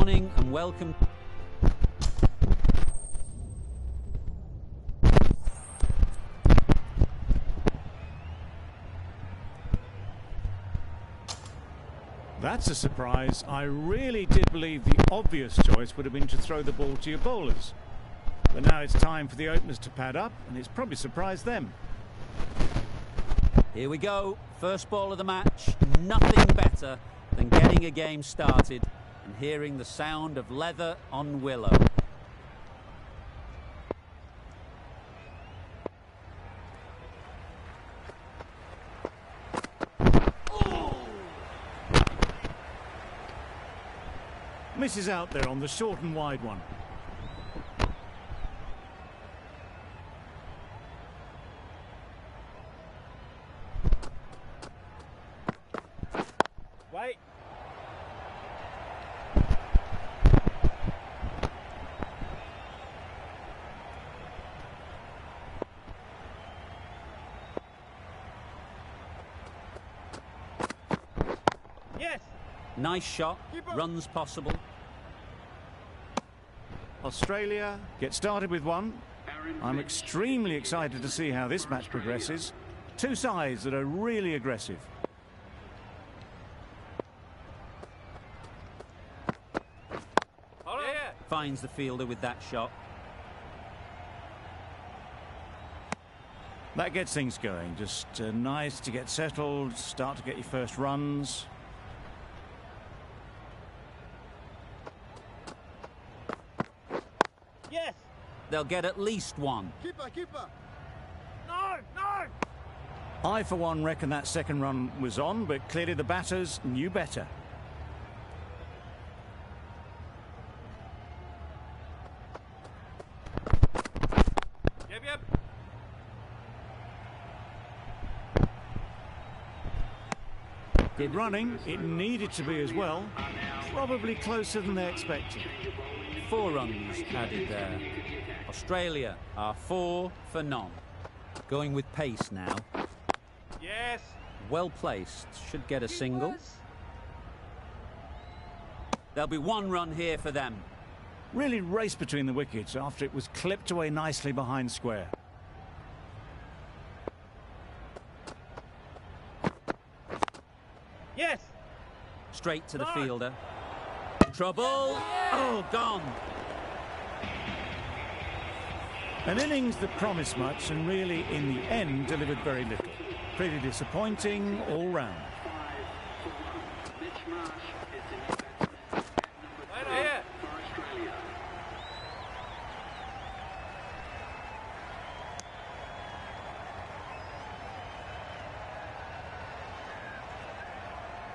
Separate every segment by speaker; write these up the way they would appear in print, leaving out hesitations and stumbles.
Speaker 1: morning and welcome.
Speaker 2: That's a surprise. I really did believe the obvious choice would have been to throw the ball to your bowlers. But now it's time for the openers to pad up, and it's probably surprised them.
Speaker 1: Here we go. First ball of the match. Nothing better than getting a game started and hearing the sound of leather on willow.
Speaker 2: Misses out there on the short and wide one.
Speaker 3: Wait. Yes.
Speaker 1: Nice shot. Runs possible.
Speaker 2: Australia get started with one. I'm extremely excited to see how this match progresses. Two sides that are really aggressive.
Speaker 1: Finds the fielder with that shot.
Speaker 2: That gets things going. Just nice to get settled, start to get your first runs.
Speaker 3: Yes.
Speaker 1: They'll get at least one.
Speaker 3: Keeper. No.
Speaker 2: I, for one, reckon that second run was on, but clearly the batters knew better.
Speaker 3: Yep.
Speaker 2: Good running. It needed to be as well. Probably closer than they expected.
Speaker 1: 4 runs added there. Australia are 4 for none. Going with pace now.
Speaker 3: Yes.
Speaker 1: Well placed. Should get a single. There'll be 1 run here for them.
Speaker 2: Really raced between the wickets after it was clipped away nicely behind square.
Speaker 3: Yes.
Speaker 1: Straight to the fielder. Trouble. Oh, gone.
Speaker 2: An innings that promised much and really, in the end, delivered very little. Pretty disappointing all round.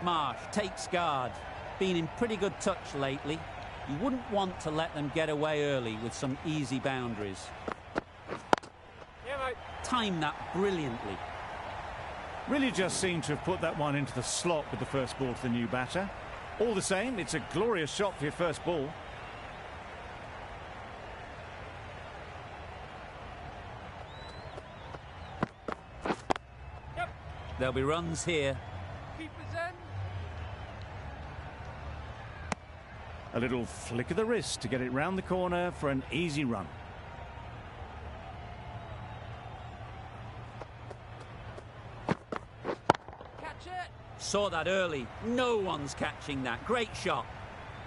Speaker 1: Marsh takes guard. Been in pretty good touch lately. You wouldn't want to let them get away early with some easy boundaries.
Speaker 3: Yeah, mate.
Speaker 1: Timed that brilliantly.
Speaker 2: Really just seemed to have put that one into the slot with the first ball to the new batter. All the same, it's a glorious shot for your first ball.
Speaker 3: Yep.
Speaker 1: There'll be runs here.
Speaker 3: Keeper's in.
Speaker 2: A little flick of the wrist to get it round the corner for an easy run.
Speaker 3: Catch it.
Speaker 1: Saw that early. No one's catching that. Great shot.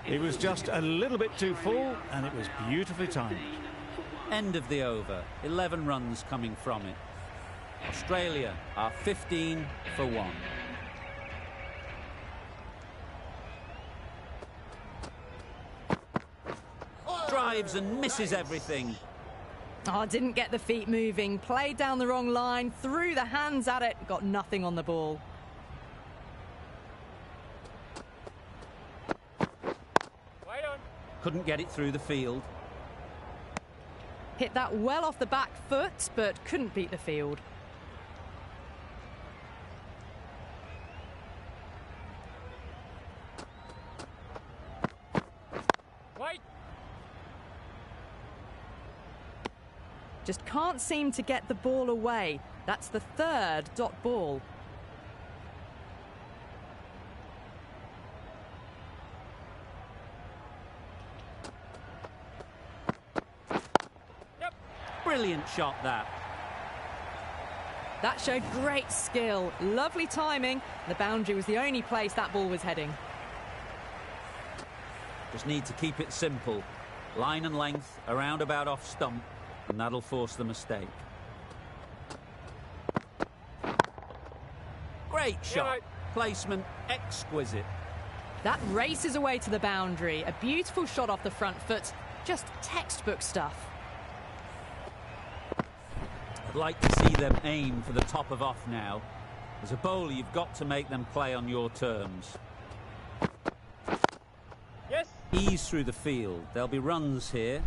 Speaker 2: It was just a little bit too full, and it was beautifully timed.
Speaker 1: End of the over. 11 runs coming from it. Australia are 15 for 1. Drives and misses everything.
Speaker 4: Oh, didn't get the feet moving. Played down the wrong line. Threw the hands at it. Got nothing on the ball.
Speaker 3: Wait on.
Speaker 1: Couldn't get it through the field.
Speaker 4: Hit that well off the back foot, but couldn't beat the field.
Speaker 3: Wait.
Speaker 4: Just can't seem to get the ball away. That's the 3rd dot ball.
Speaker 1: Brilliant shot, that.
Speaker 4: That showed great skill, lovely timing. The boundary was the only place that ball was heading.
Speaker 1: Just need to keep it simple. Line and length, around about off stump, and that'll force the mistake. Great shot. Placement exquisite.
Speaker 4: That races away to the boundary. A beautiful shot off the front foot. Just textbook stuff.
Speaker 1: I'd like to see them aim for the top of off now. As a bowler, you've got to make them play on your terms.
Speaker 3: Yes.
Speaker 1: Ease through the field. There'll be runs here.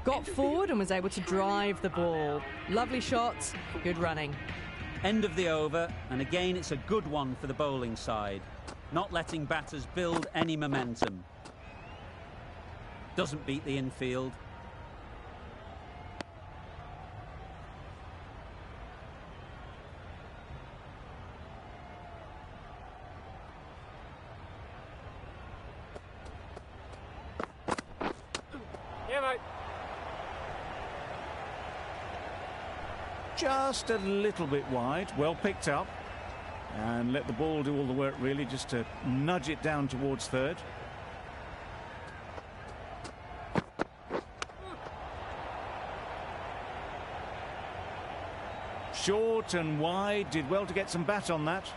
Speaker 4: Got forward and was able to drive the ball. Lovely shot, good running.
Speaker 1: End of the over, and again it's a good one for the bowling side. Not letting batters build any momentum. Doesn't beat the infield.
Speaker 3: Yeah, mate.
Speaker 2: Just a little bit wide, well picked up, and let the ball do all the work really, just to nudge it down towards third. Short and wide, did well to get some bat on that.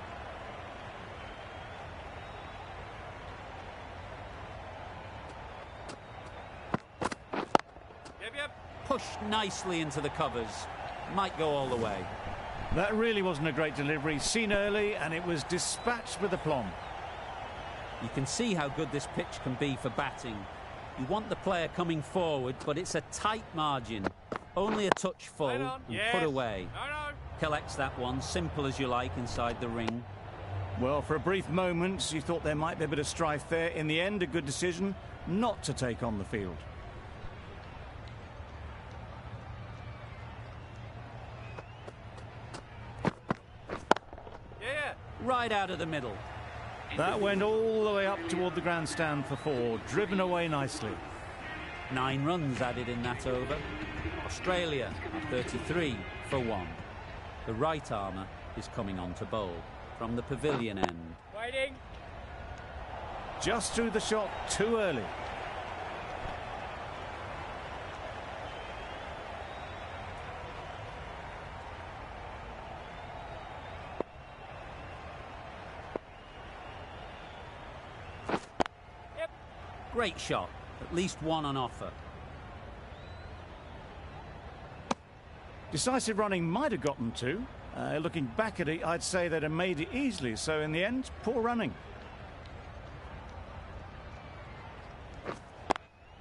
Speaker 1: Pushed nicely into the covers. Might go all the way.
Speaker 2: That really wasn't a great delivery, seen early, and it was dispatched with aplomb.
Speaker 1: You can see how good this pitch can be for batting. You want the player coming forward, but it's a tight margin. Only a touch full and put away. Collects that one, simple as you like, inside the ring.
Speaker 2: Well, for a brief moment, you thought there might be a bit of strife there. In the end, a good decision not to take on the field.
Speaker 1: Right out of the middle.
Speaker 2: That went all the way up toward the grandstand for 4, driven away nicely.
Speaker 1: 9 runs added in that over. Australia are 33 for 1. The right armour is coming on to bowl from the pavilion end.
Speaker 3: Waiting.
Speaker 2: Just threw the shot too early.
Speaker 1: Great shot, at least one on offer.
Speaker 2: Decisive running might have gotten 2. Looking back at it, I'd say they'd have made it easily. So in the end, poor running.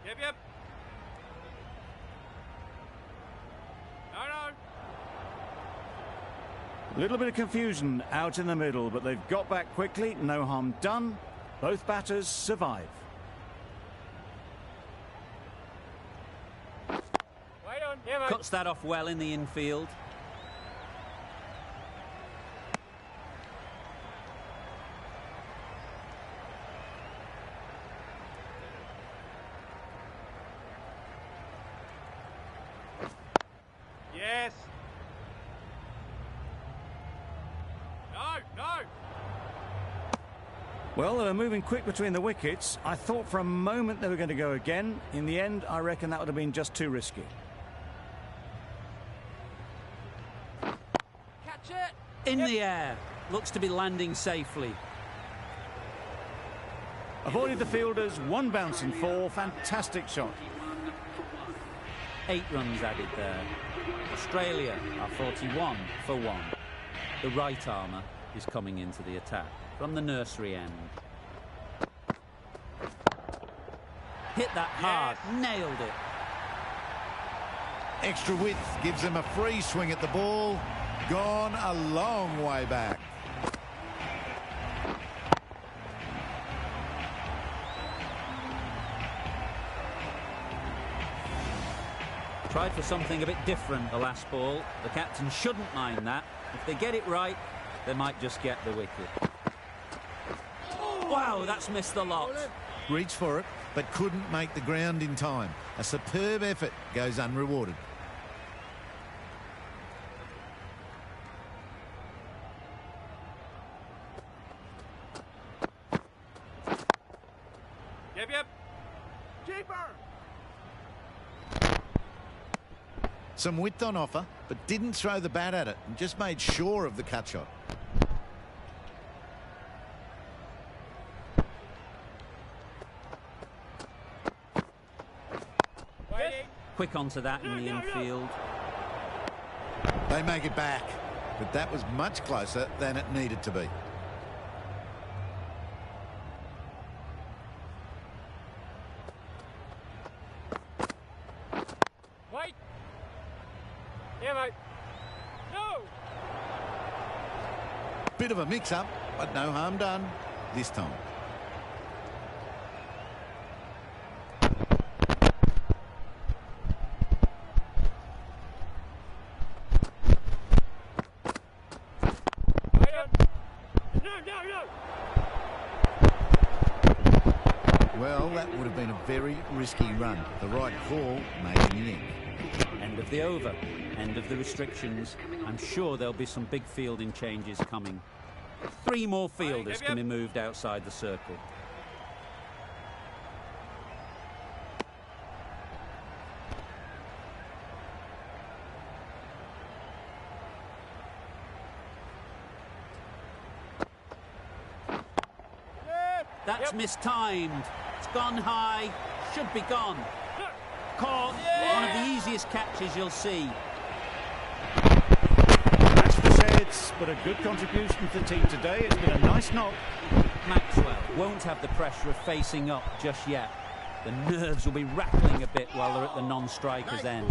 Speaker 3: Yep. No.
Speaker 2: A little bit of confusion out in the middle, but they've got back quickly. No harm done. Both batters survive.
Speaker 1: Cuts that off well in the infield.
Speaker 3: Yes. No.
Speaker 2: Well, they were moving quick between the wickets. I thought for a moment they were going to go again. In the end, I reckon that would have been just too risky.
Speaker 1: In the air. Looks to be landing safely.
Speaker 2: Avoided the fielders, 1 bouncing 4. Fantastic shot.
Speaker 1: 8 runs added there. Australia are 41 for 1. The right armour is coming into the attack from the nursery end. Hit that hard. Nailed it.
Speaker 5: Extra width gives them a free swing at the ball. Gone a long way back.
Speaker 1: Tried for something a bit different the last ball. The captain shouldn't mind that. If they get it right, they might just get the wicket. Wow, that's missed the lot.
Speaker 5: reached for it, but couldn't make the ground in time. A superb effort goes unrewarded.
Speaker 3: Yep. Keeper!
Speaker 5: Some width on offer, but didn't throw the bat at it and just made sure of the cut shot.
Speaker 1: Quick onto that in the infield.
Speaker 5: They make it back, but that was much closer than it needed to be.
Speaker 3: Wait! Yeah, mate. No!
Speaker 5: Bit of a mix-up, but no harm done this time. Well, that would have been a very risky run. The right call made in the end.
Speaker 1: End of the over. End of the restrictions. I'm sure there'll be some big fielding changes coming. 3 more fielders can be moved outside the circle. That's mistimed. It's gone high. Should be gone. Caught. One of the easiest catches you'll see.
Speaker 2: That's for sheds, but a good contribution to the team today. It's been a nice knock.
Speaker 1: Maxwell won't have the pressure of facing up just yet. The nerves will be rattling a bit while they're at the non-striker's end.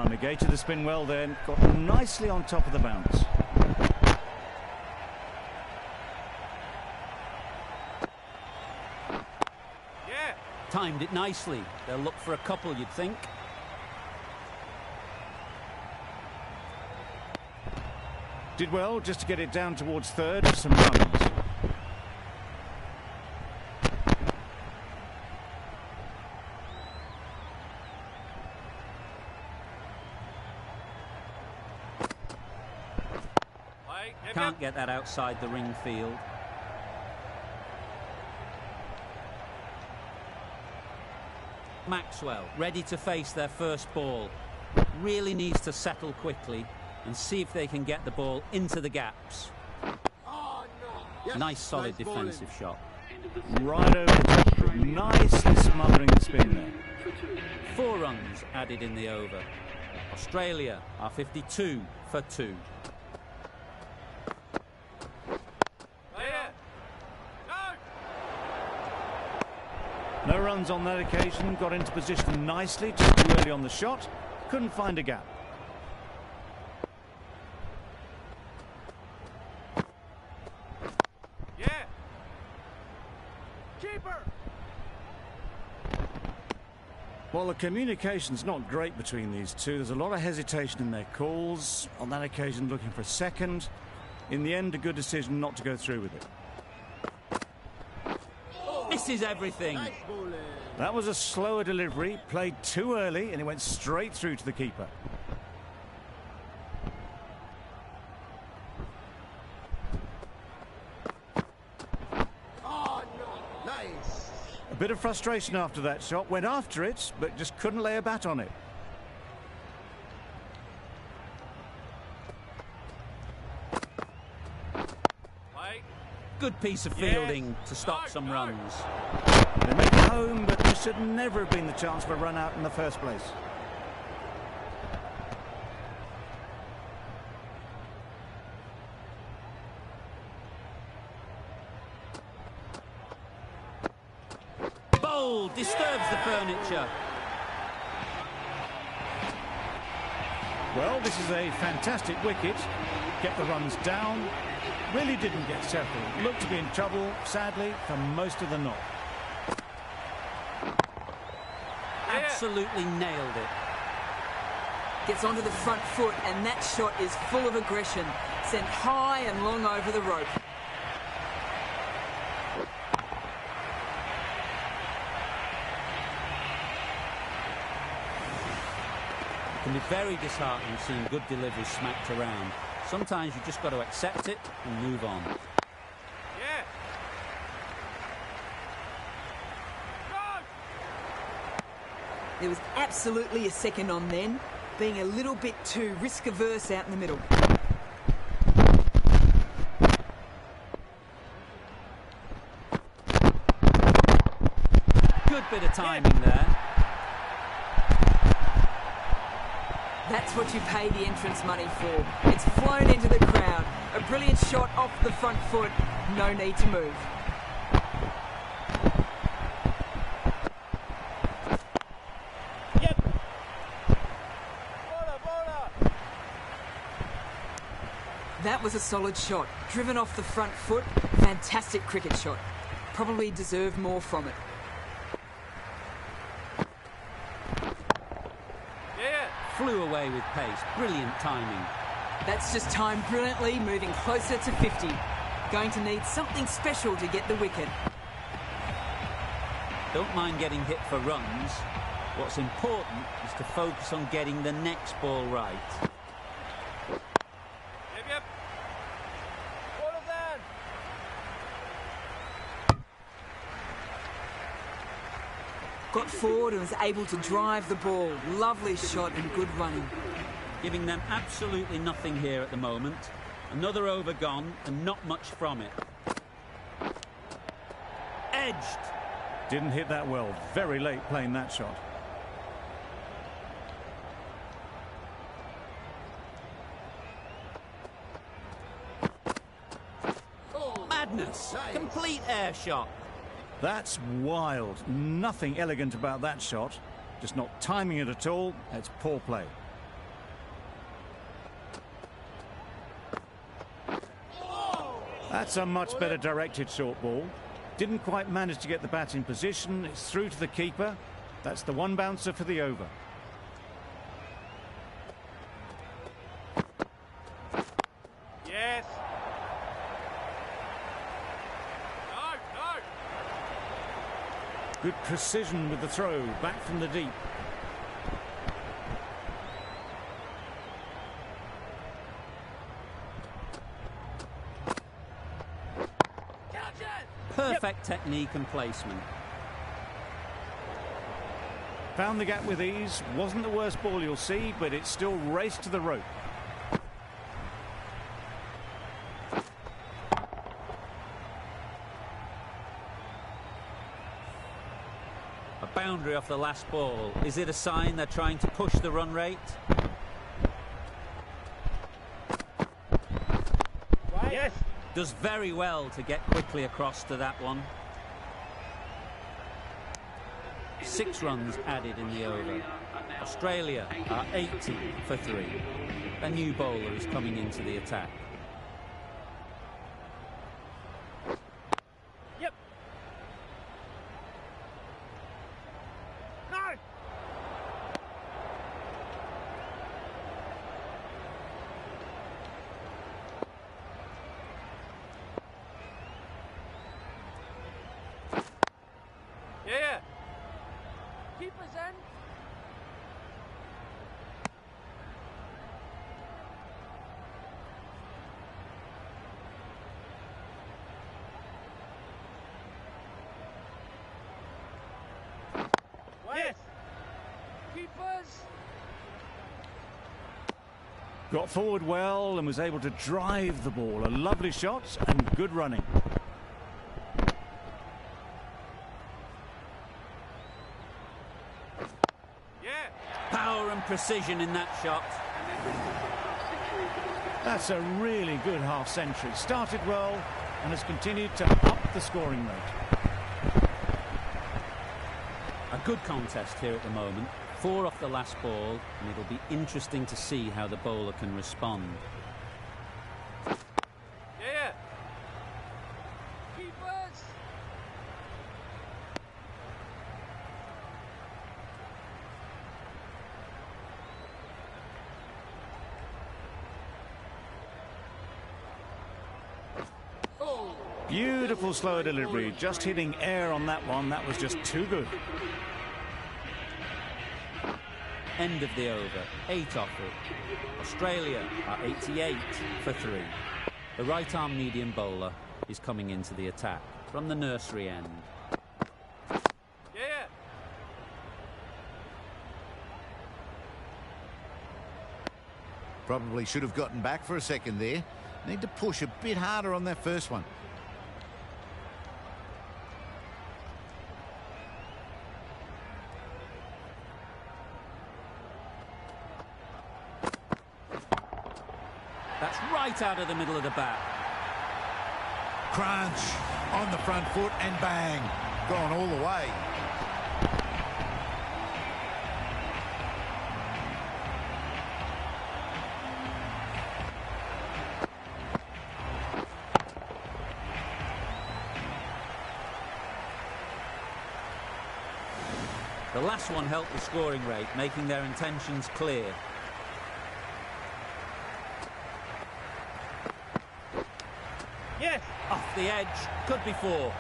Speaker 2: Negated the spin well then. Got nicely on top of the bounce.
Speaker 1: Timed it nicely. They'll look for a couple, you'd think.
Speaker 2: Did well just to get it down towards third for some runs.
Speaker 1: Can't get that outside the ring field. Maxwell ready to face their first ball. Really needs to settle quickly and see if they can get the ball into the gaps. Nice solid defensive shot.
Speaker 2: Right over the top. Nicely smothering the spin there.
Speaker 1: 4 runs added in the over. Australia are 52 for 2.
Speaker 2: No runs on that occasion. Got into position nicely, just too early on the shot. Couldn't find a gap.
Speaker 3: Keeper!
Speaker 2: Well, the communication's not great between these two. There's a lot of hesitation in their calls. On that occasion, looking for a second. In the end, a good decision not to go through with it.
Speaker 1: Misses everything.
Speaker 2: That was a slower delivery, played too early, and it went straight through to the keeper.
Speaker 3: Oh, no. Nice.
Speaker 2: A bit of frustration after that shot. Went after it, but just couldn't lay a bat on it.
Speaker 1: Good piece of fielding to stop some runs.
Speaker 2: They make it home, but there should never have been the chance for a run out in the first place.
Speaker 1: Bold, disturbs the furniture.
Speaker 2: Well, this is a fantastic wicket. Get the runs down. Really didn't get settled. Looked to be in trouble, sadly, for most of the knock.
Speaker 1: Absolutely nailed it.
Speaker 6: Gets onto the front foot, and that shot is full of aggression. Sent high and long over the rope.
Speaker 1: can be very disheartening seeing good deliveries smacked around. Sometimes you just got to accept it and move on.
Speaker 3: Yeah.
Speaker 6: There was absolutely a second on then, being a little bit too risk-averse out in the middle.
Speaker 1: Good bit of timing there.
Speaker 6: That's what you pay the entrance money for. It's flown into the crowd. A brilliant shot off the front foot. No need to move.
Speaker 3: Yep. Bowler.
Speaker 6: That was a solid shot. Driven off the front foot. Fantastic cricket shot. Probably deserved more from it.
Speaker 1: Flew away with pace. Brilliant timing.
Speaker 6: That's just timed brilliantly, moving closer to 50. Going to need something special to get the wicket.
Speaker 1: Don't mind getting hit for runs. What's important is to focus on getting the next ball right.
Speaker 3: Yep. Bowler down.
Speaker 6: Got forward and was able to drive the ball. Lovely shot and good running.
Speaker 1: Giving them absolutely nothing here at the moment. Another over gone and not much from it. Edged.
Speaker 2: Didn't hit that well. Very late playing that shot.
Speaker 1: Madness. Complete air shot.
Speaker 2: That's wild. Nothing elegant about that shot. Just not timing it at all. It's poor play. That's a much better directed short ball. Didn't quite manage to get the bat in position. It's through to the keeper. That's the one bouncer for the over.
Speaker 3: Yes. No.
Speaker 2: Good precision with the throw back from the deep.
Speaker 1: Perfect technique and placement.
Speaker 2: Found the gap with ease. Wasn't the worst ball you'll see, but it still raced to the rope.
Speaker 1: A boundary off the last ball. Is it a sign they're trying to push the run rate?
Speaker 3: Yes.
Speaker 1: Does very well to get quickly across to that one. 6 runs added in the over. Australia are 80 for 3. A new bowler is coming into the attack.
Speaker 3: Yep. No. Yeah. Keepers in. Yes. Keepers.
Speaker 2: Got forward well and was able to drive the ball. A lovely shot and good running.
Speaker 1: Power and precision in that shot.
Speaker 2: That's a really good half-century. Started well and has continued to up the scoring rate.
Speaker 1: A good contest here at the moment. 4 off the last ball, and it'll be interesting to see how the bowler can respond.
Speaker 3: Yeah. Keepers.
Speaker 2: Beautiful slow delivery. Just hitting air on that one. That was just too good.
Speaker 1: End of the over. 8 off it. Australia are 88 for 3. The right-arm medium bowler is coming into the attack from the nursery end.
Speaker 3: Yeah.
Speaker 5: Probably should have gotten back for a second there. Need to push a bit harder on that first one.
Speaker 1: That's right out of the middle of the bat.
Speaker 5: Crunch on the front foot and bang. Gone all the way.
Speaker 1: The last one helped the scoring rate, making their intentions clear.
Speaker 3: Yes.
Speaker 1: Off the edge, could be 4.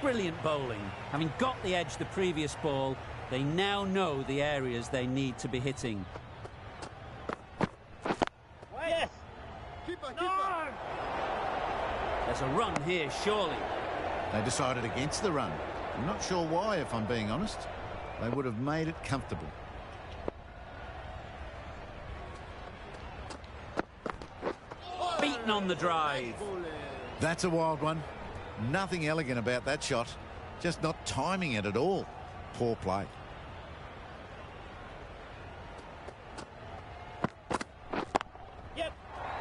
Speaker 1: Brilliant bowling. Having got the edge the previous ball, they now know the areas they need to be hitting.
Speaker 3: Yes. Keeper.
Speaker 1: There's a run here, surely.
Speaker 5: They decided against the run. I'm not sure why, if I'm being honest. They would have made it comfortable.
Speaker 1: Beaten on the drive.
Speaker 5: That's a wild one. Nothing elegant about that shot. Just not timing it at all. Poor play.
Speaker 3: Yep.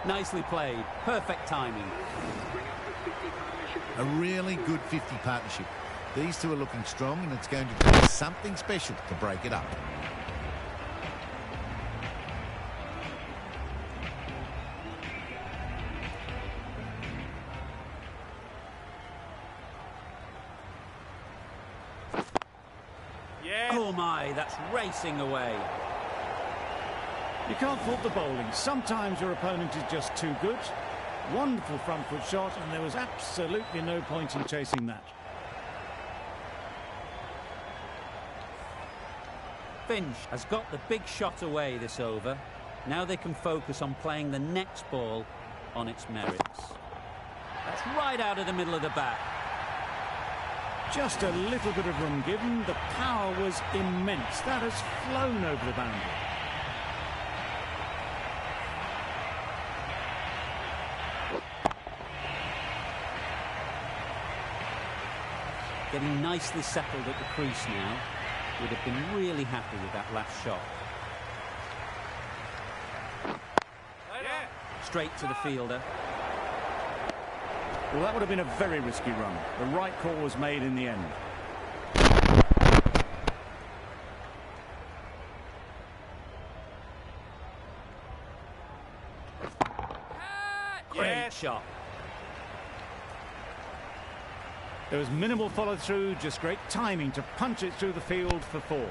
Speaker 1: Nicely played. Perfect timing.
Speaker 5: A really good 50 partnership. These two are looking strong, and it's going to take something special to break it up.
Speaker 3: Yeah.
Speaker 1: Oh my, that's racing away.
Speaker 2: You can't fault the bowling. Sometimes your opponent is just too good. Wonderful front foot shot, and there was absolutely no point in chasing that.
Speaker 1: Finch has got the big shot away this over. Now they can focus on playing the next ball on its merits. That's right out of the middle of the bat.
Speaker 2: Just a little bit of room given. The power was immense. That has flown over the boundary.
Speaker 1: Getting nicely settled at the crease now. Would have been really happy with that last shot. Straight to the fielder.
Speaker 2: Well, that would have been a very risky run. The right call was made in the end.
Speaker 1: Great shot.
Speaker 2: There was minimal follow-through, just great timing to punch it through the field for 4.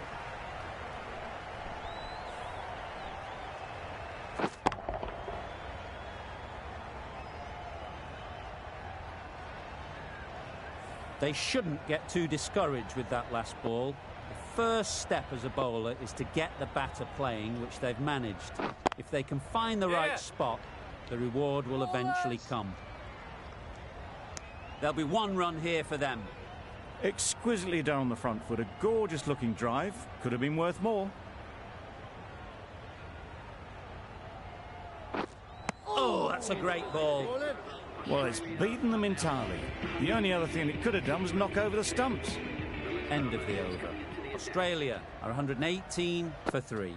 Speaker 1: They shouldn't get too discouraged with that last ball. The first step as a bowler is to get the batter playing, which they've managed. If they can find the right spot, the reward will eventually come. There'll be 1 run here for them.
Speaker 2: Exquisitely done on the front foot. A gorgeous looking drive. Could have been worth more.
Speaker 1: Oh, that's a great ball.
Speaker 2: Well, it's beaten them entirely. The only other thing it could have done was knock over the stumps.
Speaker 1: End of the over. Australia are 118 for 3.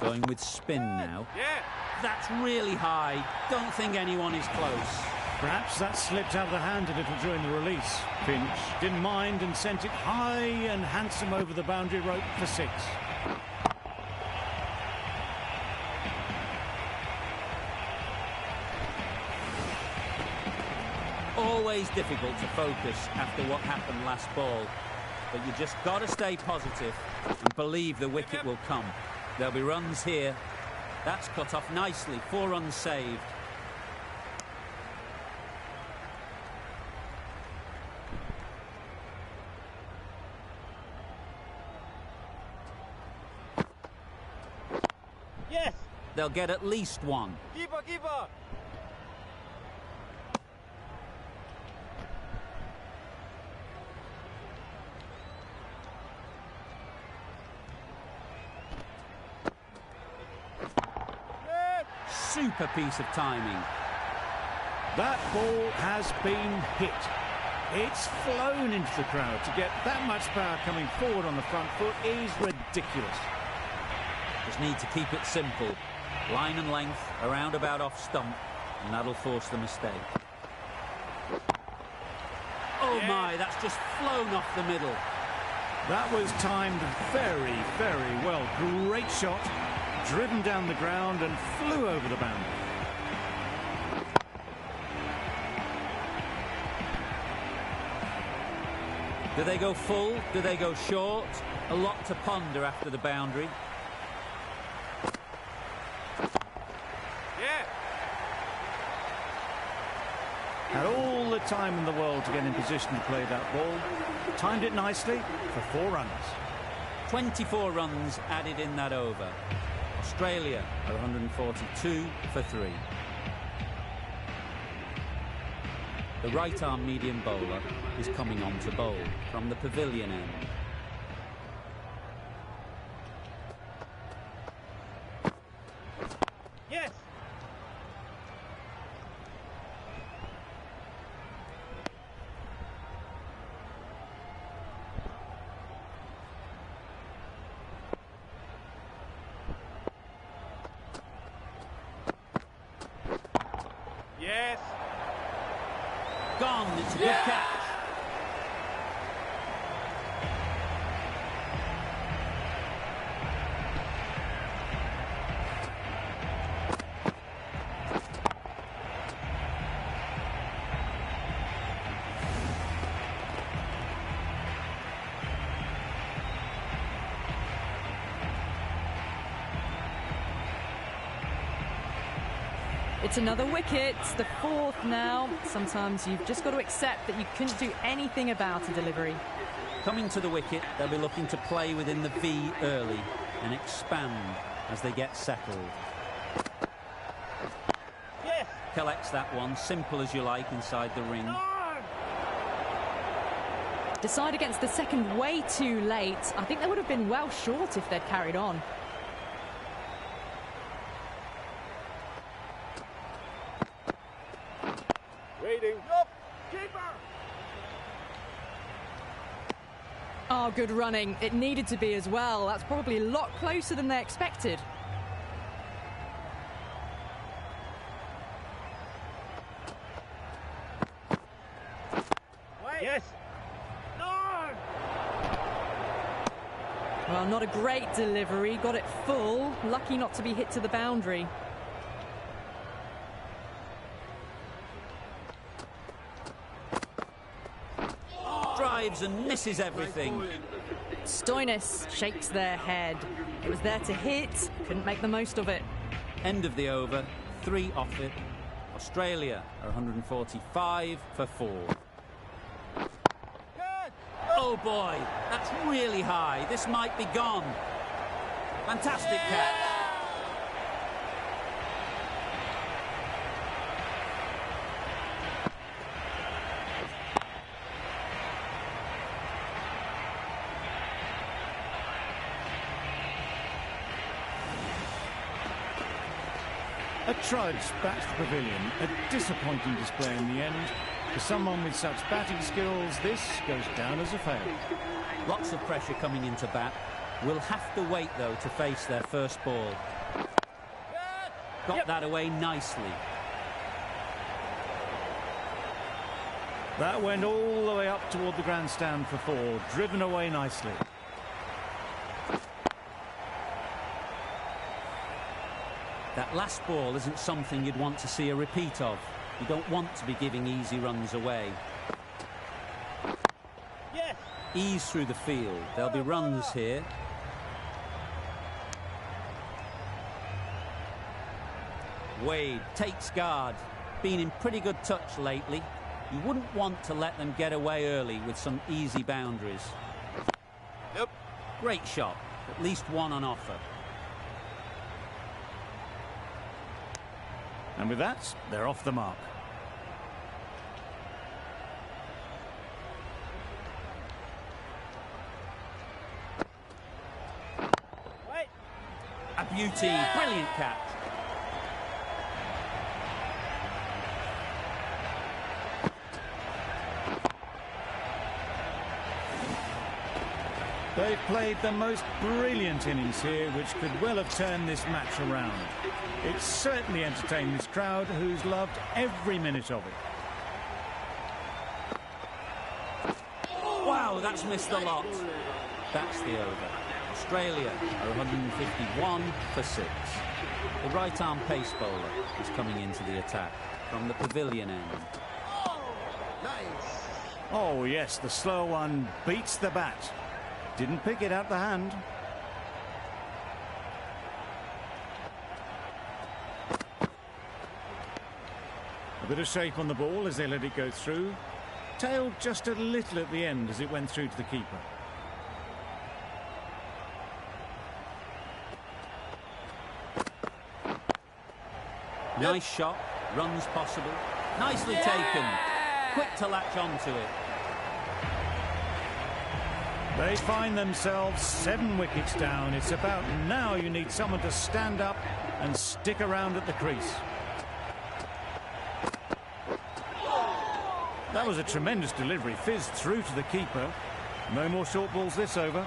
Speaker 1: Going with spin now.
Speaker 3: Yeah.
Speaker 1: That's really high. Don't think anyone is close.
Speaker 2: Perhaps that slipped out of the hand a little during the release. Finch didn't mind and sent it high and handsome over the boundary rope for 6.
Speaker 1: Always difficult to focus after what happened last ball, but you just got to stay positive and believe the wicket will come. There'll be runs here That's cut off nicely. 4 runs saved.
Speaker 3: Yes.
Speaker 1: They'll get at least 1.
Speaker 3: Keeper, keeper.
Speaker 1: Super piece of timing.
Speaker 2: That ball has been hit. It's flown into the crowd. To get that much power coming forward on the front foot is ridiculous.
Speaker 1: Just need to keep it simple. Line and length, around about off stump, and that'll force the mistake. Oh my, that's just flown off the middle.
Speaker 2: That was timed very, very well. Great shot, driven down the ground and flew over the boundary.
Speaker 1: Do they go full? Do they go short? A lot to ponder after the boundary.
Speaker 3: Yeah.
Speaker 2: Had all the time in the world to get in position to play that ball. Timed it nicely for 4 runs.
Speaker 1: 24 runs added in that over. Australia are 142 for 3. The right-arm medium bowler is coming on to bowl from the pavilion end.
Speaker 3: Yes. Yes.
Speaker 1: Gone, it's a good catch.
Speaker 4: It's another wicket, the 4th now. Sometimes you've just got to accept that you couldn't do anything about a delivery.
Speaker 1: Coming to the wicket, they'll be looking to play within the V early and expand as they get settled.
Speaker 3: Yes.
Speaker 1: Collects that one, simple as you like, inside the ring.
Speaker 4: Decide against the second way too late. I think they would have been well short if they'd carried on.
Speaker 3: Waiting. Up. Keeper.
Speaker 4: Oh, good running. It needed to be as well. That's probably a lot closer than they expected.
Speaker 3: Wait. Yes. No.
Speaker 4: Well, not a great delivery. Got it full. Lucky not to be hit to the boundary.
Speaker 1: Drives and misses everything.
Speaker 4: Stoinis shakes their head. It was there to hit, couldn't make the most of it.
Speaker 1: End of the over, 3 off it. Australia are 145 for 4. Oh boy, that's really high. This might be gone. Fantastic catch.
Speaker 2: A trudge back to the pavilion, a disappointing display in the end. For someone with such batting skills, this goes down as a fail.
Speaker 1: Lots of pressure coming into bat. Will have to wait, though, to face their first ball. Got that away nicely.
Speaker 2: That went all the way up toward the grandstand for 4, driven away nicely.
Speaker 1: That last ball isn't something you'd want to see a repeat of. You don't want to be giving easy runs away.
Speaker 3: Yes.
Speaker 1: Ease through the field. There'll be runs here. Wade takes guard. Been in pretty good touch lately. You wouldn't want to let them get away early with some easy boundaries.
Speaker 3: Yep.
Speaker 1: Great shot. At least one on offer.
Speaker 2: And with that, they're off the mark.
Speaker 3: Wait.
Speaker 1: A beauty. Brilliant catch.
Speaker 2: They've played the most brilliant innings here, which could well have turned this match around. It's certainly entertained this crowd, who's loved every minute of it.
Speaker 1: Wow, that's missed the lot. That's the over. Australia are 151 for 6. The right-arm pace bowler is coming into the attack from the pavilion end.
Speaker 2: Oh yes, the slow one beats the bat. Didn't pick it out the hand. A bit of shape on the ball as they let it go through. Tailed just a little at the end as it went through to the keeper.
Speaker 1: Nice shot. Runs possible. Nicely taken. Quick to latch onto it.
Speaker 2: They find themselves 7 wickets down. It's about now you need someone to stand up and stick around at the crease. That was a tremendous delivery. Fizzed through to the keeper. No more short balls this over.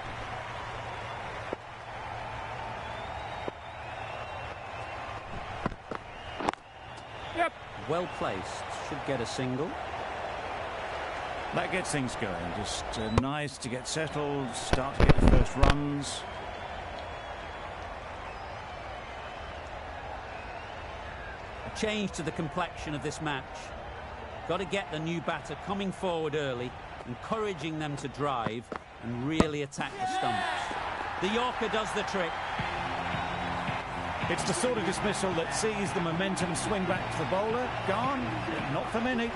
Speaker 3: Yep.
Speaker 1: Well placed. Should get a single.
Speaker 2: That gets things going. Just nice to get settled, start to get the first runs.
Speaker 1: A change to the complexion of this match. Got to get the new batter coming forward early, encouraging them to drive and really attack the stumps. The Yorker does the trick.
Speaker 2: It's the sort of dismissal that sees the momentum swing back to the bowler. Gone, not for many.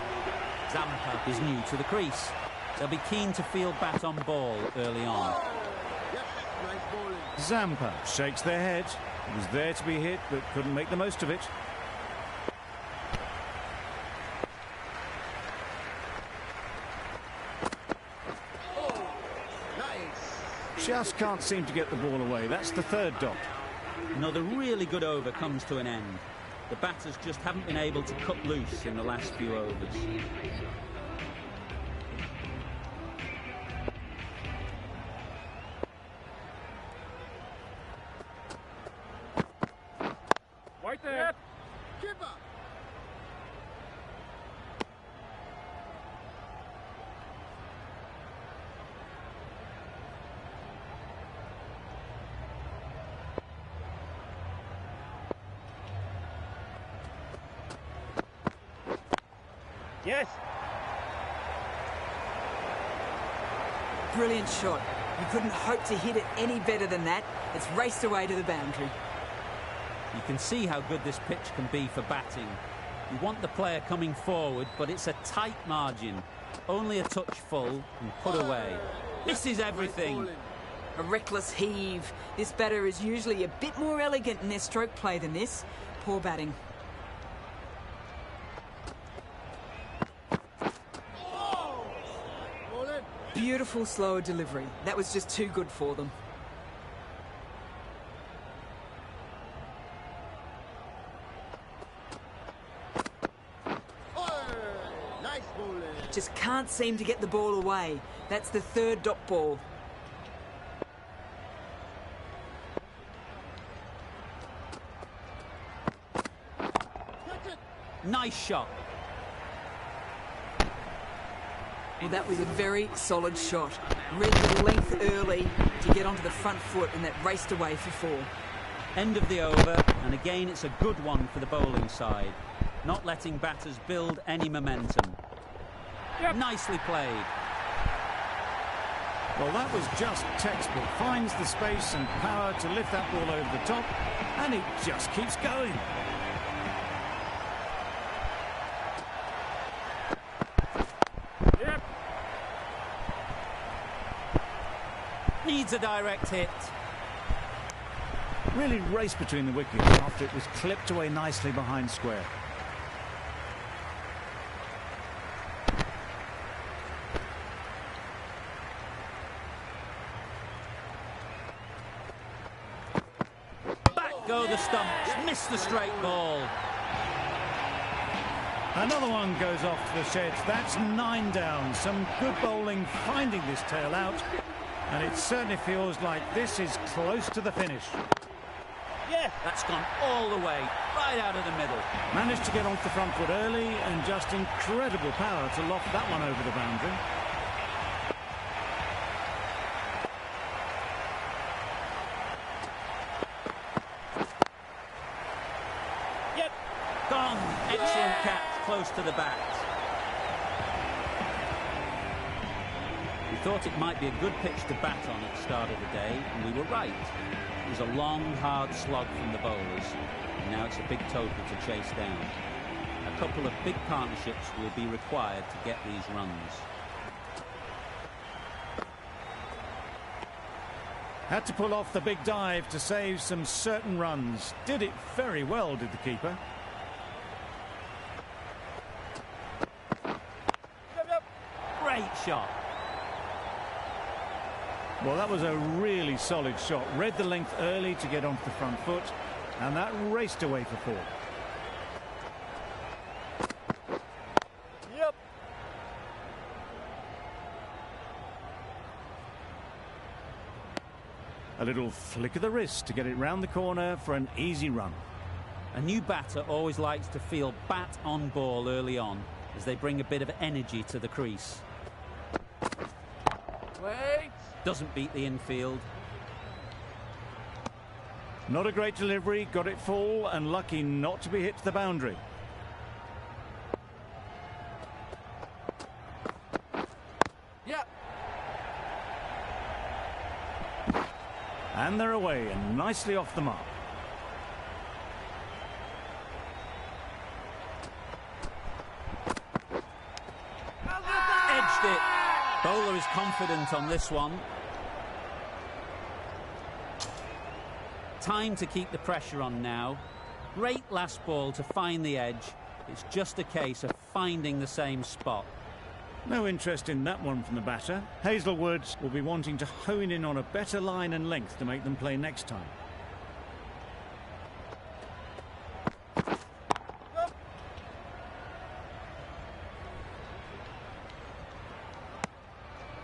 Speaker 1: Zampa is new to the crease. They'll be keen to field bat on ball early on.
Speaker 2: Zampa shakes their head. Was there to be hit, but couldn't make the most of it. Just can't seem to get the ball away. That's the 3rd dot.
Speaker 1: Another really good over comes to an end. The batters just haven't been able to cut loose in the last few overs.
Speaker 3: Right there.
Speaker 5: Keeper.
Speaker 3: Yes.
Speaker 6: Brilliant shot. You couldn't hope to hit it any better than that. It's raced away to the boundary.
Speaker 1: You can see how good this pitch can be for batting. You want the player coming forward, but it's a tight margin. Only a touch full and put away. This is everything.
Speaker 6: A reckless heave. This batter is usually a bit more elegant in their stroke play than this. Poor batting. Beautiful slower delivery. That was just too good for them. Just can't seem to get the ball away. That's the 3rd dot ball.
Speaker 1: Nice shot.
Speaker 6: Well, that was a very solid shot. Read the length early to get onto the front foot, and that raced away for 4.
Speaker 1: End of the over, and again it's a good one for the bowling side. Not letting batters build any momentum.
Speaker 3: Yep.
Speaker 1: Nicely played.
Speaker 2: Well, that was just textbook. Finds the space and power to lift that ball over the top, and it just keeps going.
Speaker 1: a direct hit.
Speaker 2: Really raced between the wickets after it was clipped away nicely behind square.
Speaker 1: Back go the stumps. Missed the straight ball.
Speaker 2: Another one goes off to the sheds. That's 9 down. Some good bowling finding this tail out. And it certainly feels like this is close to the finish.
Speaker 3: Yes.
Speaker 1: That's gone all the way, right out of the middle.
Speaker 2: Managed to get onto the front foot early and just incredible power to loft that one over the boundary.
Speaker 3: Yep.
Speaker 1: Gone. Excellent catch, close to the bat. We thought it might be a good pitch to bat on at the start of the day, and we were right. It was a long, hard slog from the bowlers, and now it's a big total to chase down. A couple of big partnerships will be required to get these runs.
Speaker 2: Had to pull off the big dive to save some certain runs. Did it very well, did the keeper.
Speaker 1: Great shot.
Speaker 2: Well, that was a really solid shot. Read the length early to get onto the front foot, and that raced away for 4.
Speaker 3: Yep.
Speaker 2: A little flick of the wrist to get it round the corner for an easy run.
Speaker 1: A new batter always likes to feel bat on ball early on, as they bring a bit of energy to the crease.
Speaker 3: Wait.
Speaker 1: Doesn't beat the infield.
Speaker 2: Not a great delivery, got it full and lucky not to be hit to the boundary.
Speaker 3: Yep.
Speaker 2: And they're away and nicely off the mark.
Speaker 1: Edged it. Bowler is confident on this one. Time to keep the pressure on now. Great last ball to find the edge. It's just a case of finding the same spot.
Speaker 2: No interest in that one from the batter. Hazelwood will be wanting to hone in on a better line and length to make them play next time.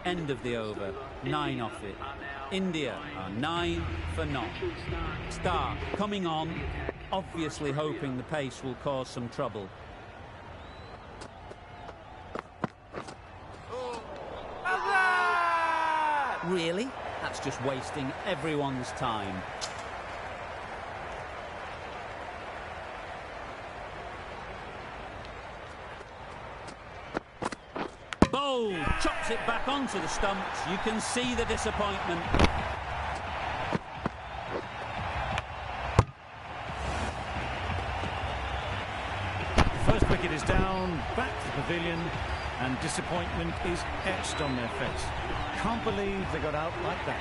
Speaker 1: End of the over. 9 off it. India are 9 for naught. Stark coming on, obviously hoping the pace will cause some trouble. Really? That's just wasting everyone's time. Bold, chops it back onto the stumps. You can see the disappointment.
Speaker 2: The first wicket is down, back to the pavilion, and disappointment is etched on their face. Can't believe they got out like that.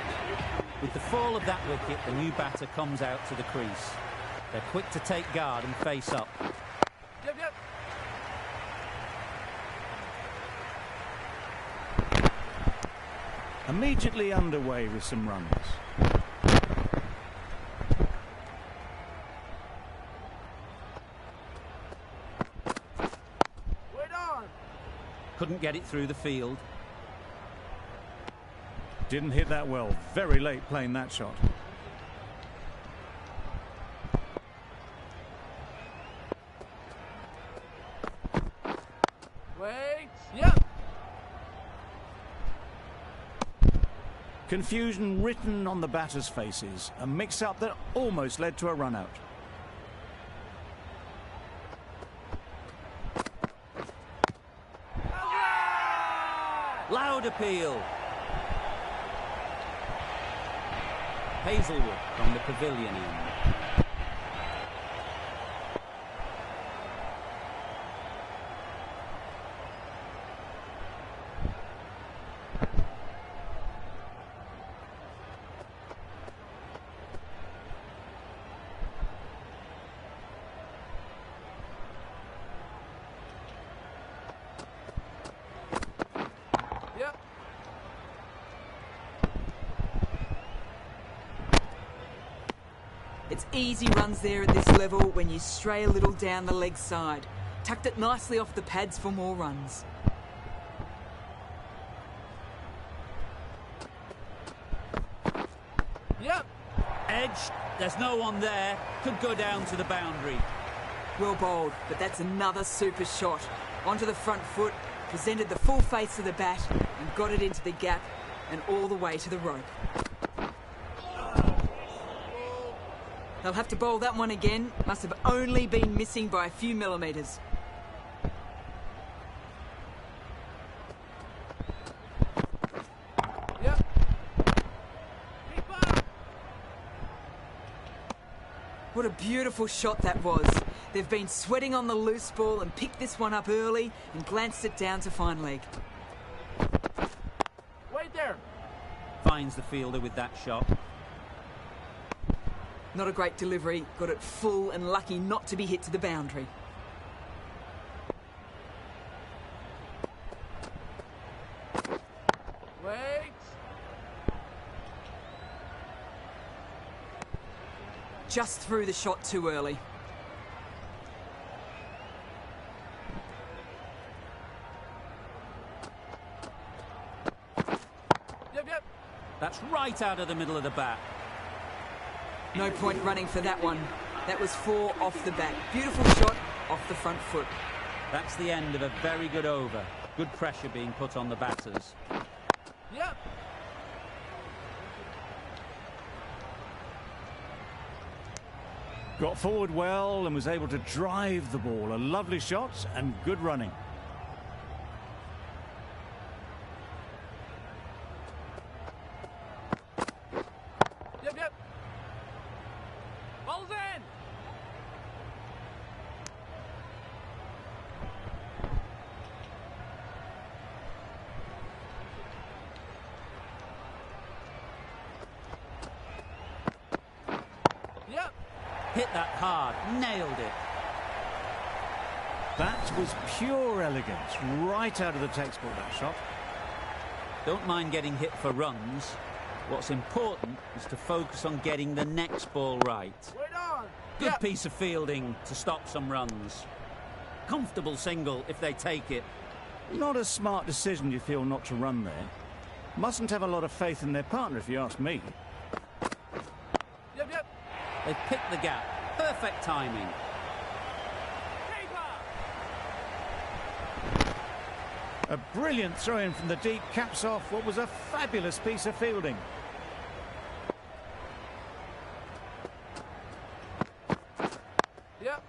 Speaker 1: With the fall of that wicket, the new batter comes out to the crease. They're quick to take guard and face up.
Speaker 3: Yep, yep.
Speaker 2: Immediately underway with some runs.
Speaker 3: Wait on.
Speaker 1: Couldn't get it through the field.
Speaker 2: Didn't hit that well. Very late playing that shot.
Speaker 3: Wait. Yep.
Speaker 2: Confusion written on the batters' faces. A mix-up that almost led to a run-out.
Speaker 1: Loud appeal. Hazelwood from the pavilion end.
Speaker 6: It's easy runs there at this level when you stray a little down the leg side. Tucked it nicely off the pads for more runs.
Speaker 3: Yep.
Speaker 1: Edge, there's no one there. Could go down to the boundary.
Speaker 6: Well bowled, but that's another super shot. Onto the front foot, presented the full face of the bat and got it into the gap and all the way to the rope. They'll have to bowl that one again. Must have only been missing by a few millimetres.
Speaker 3: Yep. Keeper.
Speaker 6: What a beautiful shot that was. They've been sweating on the loose ball and picked this one up early and glanced it down to fine leg.
Speaker 3: Wait there.
Speaker 1: Finds the fielder with that shot.
Speaker 6: Not a great delivery, got it full and lucky not to be hit to the boundary.
Speaker 3: Wait.
Speaker 6: Just threw the shot too early.
Speaker 3: Yep.
Speaker 1: That's right out of the middle of the bat.
Speaker 6: No point running for that one. That was 4 off the bat. Beautiful shot off the front foot.
Speaker 1: That's the end of a very good over. Good pressure being put on the batters.
Speaker 3: Yep.
Speaker 2: Got forward well and was able to drive the ball. A lovely shot and good running.
Speaker 3: Yep. Ball's in. Yep.
Speaker 1: Hit that hard. Nailed it.
Speaker 2: That was pure elegance. Right out of the textbook, that shot.
Speaker 1: Don't mind getting hit for runs. What's important is to focus on getting the next ball right.
Speaker 3: Wait on.
Speaker 1: Good
Speaker 3: Yep.
Speaker 1: piece of fielding to stop some runs. Comfortable single if they take it.
Speaker 2: Not a smart decision, you feel, not to run there. Mustn't have a lot of faith in their partner, if you ask me.
Speaker 3: Yep.
Speaker 1: They picked the gap. Perfect timing.
Speaker 3: Keeper.
Speaker 2: A brilliant throw-in from the deep caps off what was a fabulous piece of fielding.
Speaker 3: Yep.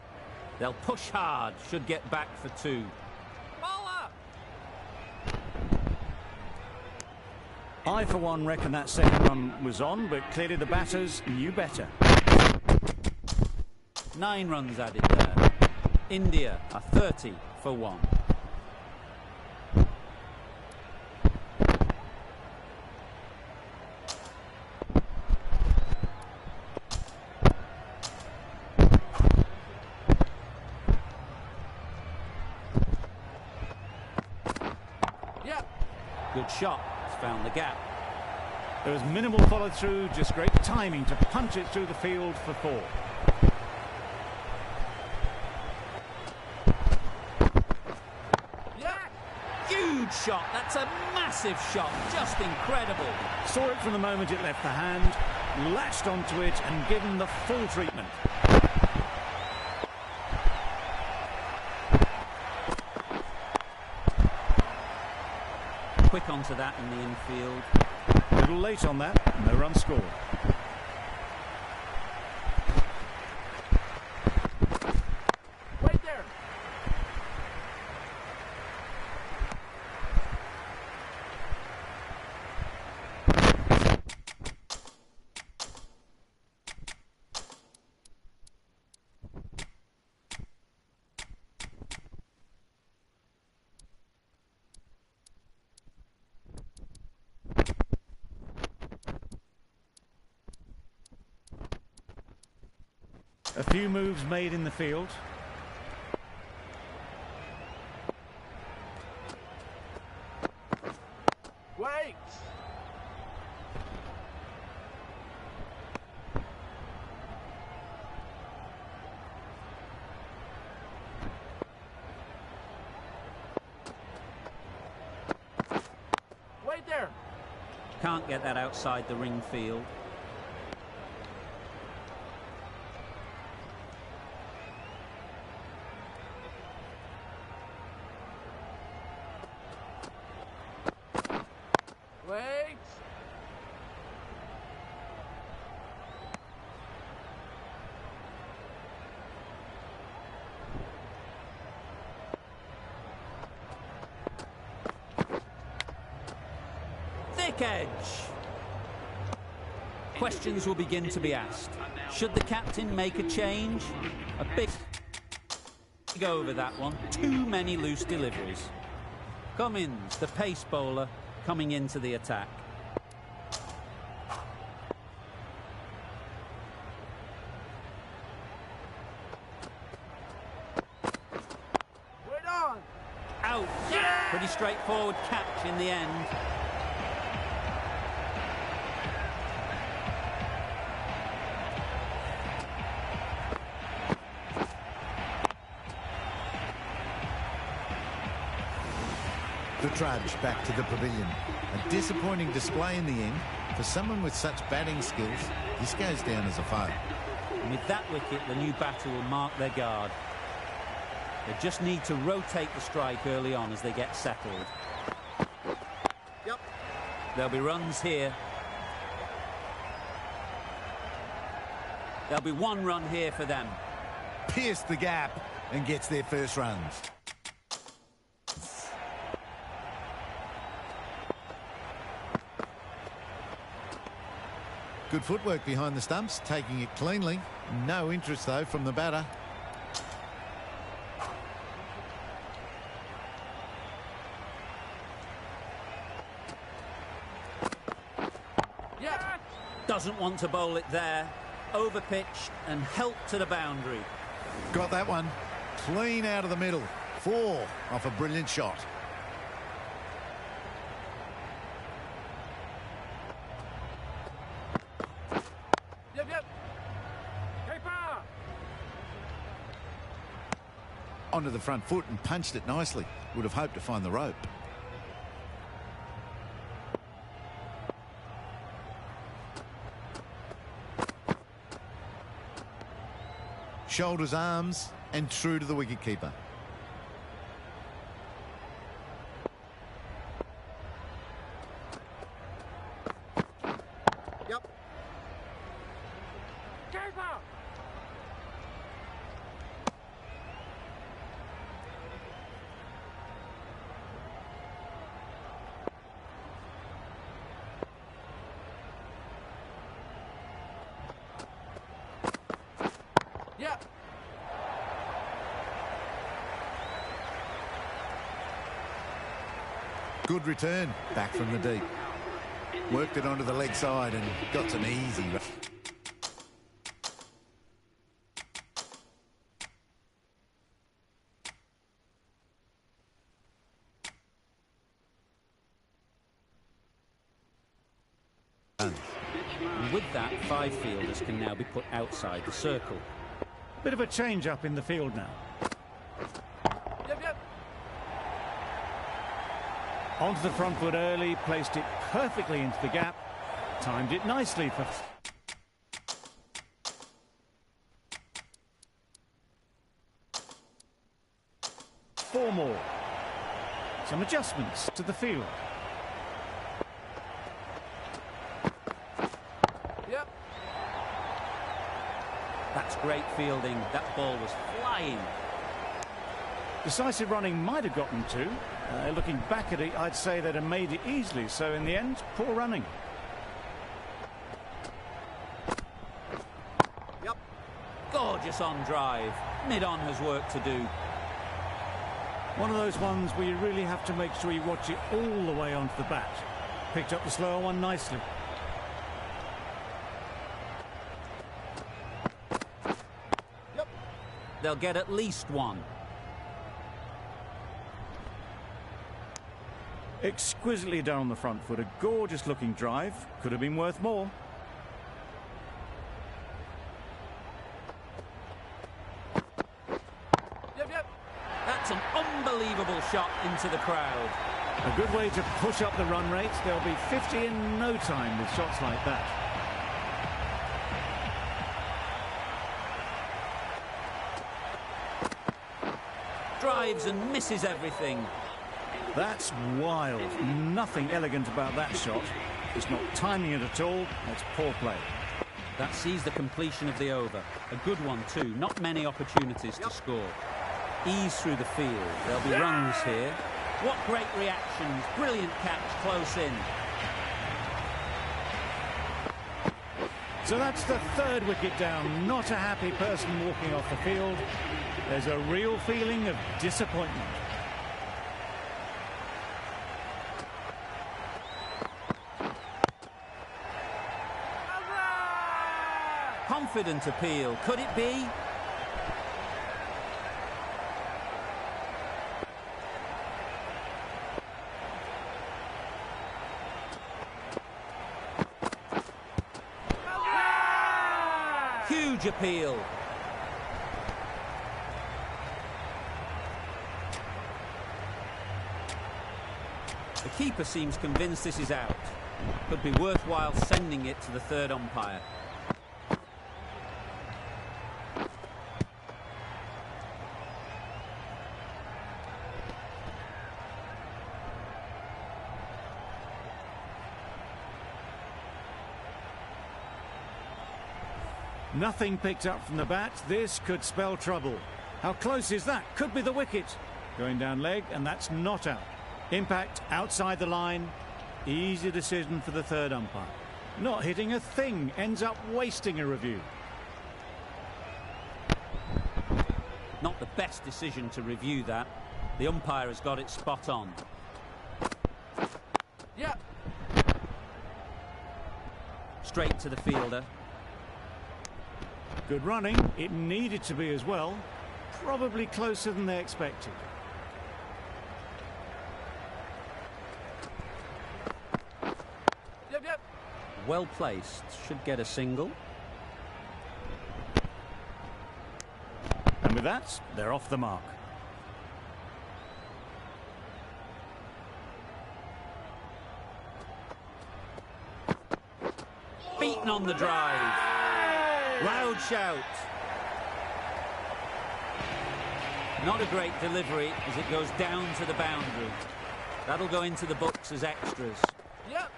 Speaker 1: They'll push hard. Should get back for 2.
Speaker 3: Ball up.
Speaker 2: I, for one, reckon that second run was on, but clearly the batters knew better.
Speaker 1: 9 runs added there. India are 30 for 1.
Speaker 3: Yep.
Speaker 1: Good shot. It's found the gap.
Speaker 2: There was minimal follow-through, just great timing to punch it through the field for 4.
Speaker 3: Yep.
Speaker 1: Huge shot. That's a massive shot. Just incredible.
Speaker 2: Saw it from the moment it left the hand, latched onto it and given the full treatment.
Speaker 1: Quick onto that in the infield.
Speaker 2: A little late on that, no run scored.
Speaker 3: Wait there.
Speaker 2: A few moves made in the field.
Speaker 3: Wait.
Speaker 1: Can't get that outside the ring field.
Speaker 3: Wait.
Speaker 1: Thick edge. Questions will begin to be asked. Should the captain make a change? A big over that one. Too many loose deliveries. Cummins, the pace bowler, coming into the attack.
Speaker 3: Wait on.
Speaker 1: Out. Yeah! Pretty straightforward catch in the end.
Speaker 5: The trudge back to the pavilion. A disappointing display in the end. For someone with such batting skills, this goes down as a foul.
Speaker 1: And with that wicket, the new batter will mark their guard. They just need to rotate the strike early on as they get settled.
Speaker 3: Yep.
Speaker 1: There'll be runs here. There'll be one run here for them.
Speaker 5: Pierced the gap and gets their first runs. Good footwork behind the stumps, taking it cleanly. No interest, though, from the batter.
Speaker 3: Yeah.
Speaker 1: Doesn't want to bowl it there. Overpitched and helped to the boundary.
Speaker 5: Got that one. Clean out of the middle. 4 off a brilliant shot.
Speaker 3: Yep. Keeper.
Speaker 5: Onto the front foot and punched it nicely. Would have hoped to find the rope. Shoulders, arms, and true to the wicketkeeper.
Speaker 3: Yep. Keeper. Yeah.
Speaker 5: Good return back from the deep. Worked it onto the leg side and got some easy.
Speaker 1: And with that, 5 fielders can now be put outside the circle.
Speaker 2: Bit of a change up in the field now.
Speaker 3: Yep.
Speaker 2: Onto the front foot early, placed it perfectly into the gap, timed it nicely for... Four more. Some adjustments to the field.
Speaker 3: Yep.
Speaker 1: That's great fielding. That ball was flying.
Speaker 2: Decisive running might have gotten to. Looking back at it, I'd say they'd have made it easily. So in the end, poor running.
Speaker 3: Yep.
Speaker 1: Gorgeous on drive. Mid-on has work to do.
Speaker 2: One of those ones where you really have to make sure you watch it all the way onto the bat. Picked up the slower one nicely.
Speaker 3: Yep.
Speaker 1: They'll get at least one.
Speaker 2: Exquisitely done on the front foot. A gorgeous looking drive. Could have been worth more.
Speaker 3: Yep.
Speaker 1: That's an unbelievable shot into the crowd.
Speaker 2: A good way to push up the run rate. There'll be 50 in no time with shots like that.
Speaker 1: Drives and misses everything.
Speaker 2: That's wild. Nothing elegant about that shot. It's not timing it at all. That's poor play.
Speaker 1: That sees the completion of the over. A good one too. Not many opportunities to score. Ease through the field. There'll be runs here. What great reactions. Brilliant catch close in.
Speaker 2: So that's the third wicket down. Not a happy person walking off the field. There's a real feeling of disappointment.
Speaker 1: Confident appeal. Could it be? Huge appeal. The keeper seems convinced this is out. Could be worthwhile sending it to the third umpire.
Speaker 2: Nothing picked up from the bat. This could spell trouble. How close is that? Could be the wicket. Going down leg, and that's not out. Impact outside the line. Easy decision for the third umpire. Not hitting a thing. Ends up wasting a review.
Speaker 1: Not the best decision to review that. The umpire has got it spot on.
Speaker 3: Yeah.
Speaker 1: Straight to the fielder.
Speaker 2: Good running. It needed to be as well. Probably closer than they expected.
Speaker 3: Yep, yep.
Speaker 1: Well placed. Should get a single.
Speaker 2: And with that, they're off the mark.
Speaker 1: Beaten on the drive. Loud shout. Not a great delivery as it goes down to the boundary. That'll go into the books as extras.
Speaker 3: Yep.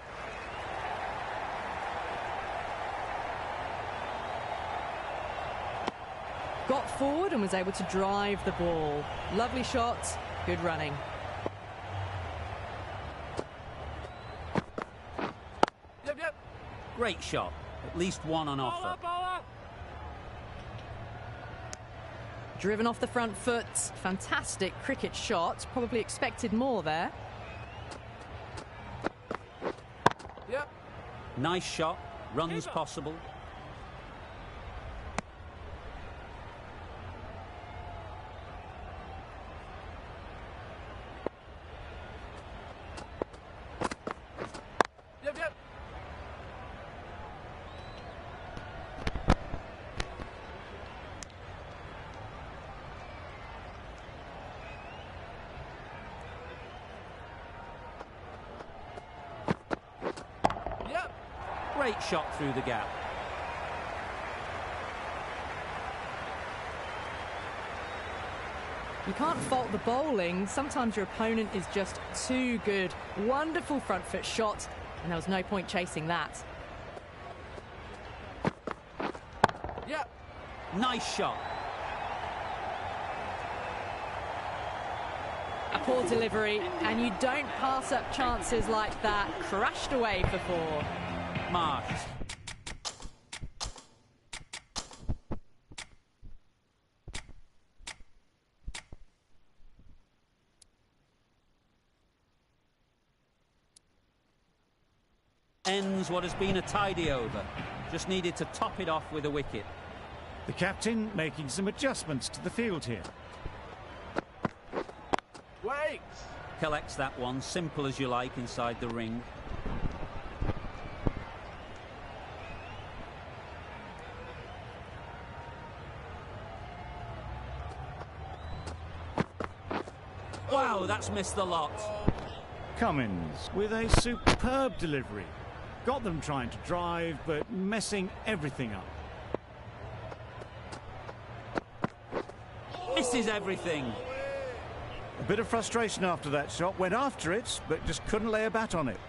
Speaker 4: Got forward and was able to drive the ball. Lovely shot, good running.
Speaker 3: Yep, yep.
Speaker 1: Great shot. At least one on offer.
Speaker 3: Bowler.
Speaker 4: Driven off the front foot. Fantastic cricket shot. Probably expected more there.
Speaker 3: Yep.
Speaker 1: Nice shot. Runs possible.
Speaker 3: Yep, yep. Yep.
Speaker 1: Great shot through the gap.
Speaker 4: You can't fault the bowling. Sometimes your opponent is just too good. Wonderful front foot shot, and there was no point chasing that.
Speaker 3: Yep.
Speaker 1: Nice shot.
Speaker 4: A poor delivery, and you don't pass up chances like that. Crashed away for 4.
Speaker 1: Marsh. Ends what has been a tidy over. Just needed to top it off with a wicket.
Speaker 2: The captain making some adjustments to the field here.
Speaker 3: Wait.
Speaker 1: Collects that one, simple as you like, inside the ring. Wow, that's missed the lot.
Speaker 2: Cummins with a superb delivery. Got them trying to drive, but messing everything up.
Speaker 1: Misses everything.
Speaker 2: A bit of frustration after that shot. Went after it, but just couldn't lay a bat on it.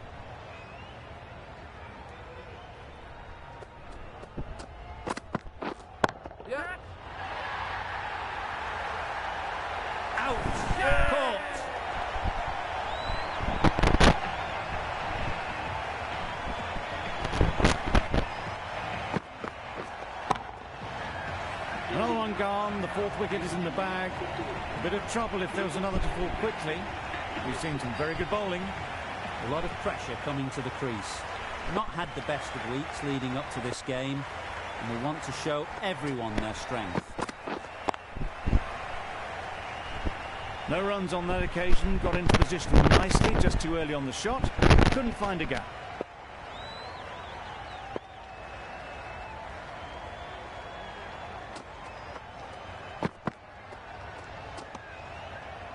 Speaker 3: Yeah.
Speaker 1: Out. Caught.
Speaker 2: Another one gone. The fourth wicket is in the bag. A bit of trouble if there was another to fall quickly. We've seen some very good bowling.
Speaker 1: A lot of pressure coming to the crease. Not had the best of weeks leading up to this game, and they want to show everyone their strength.
Speaker 2: No runs on that occasion. Got into position nicely, just too early on the shot. Couldn't find a gap.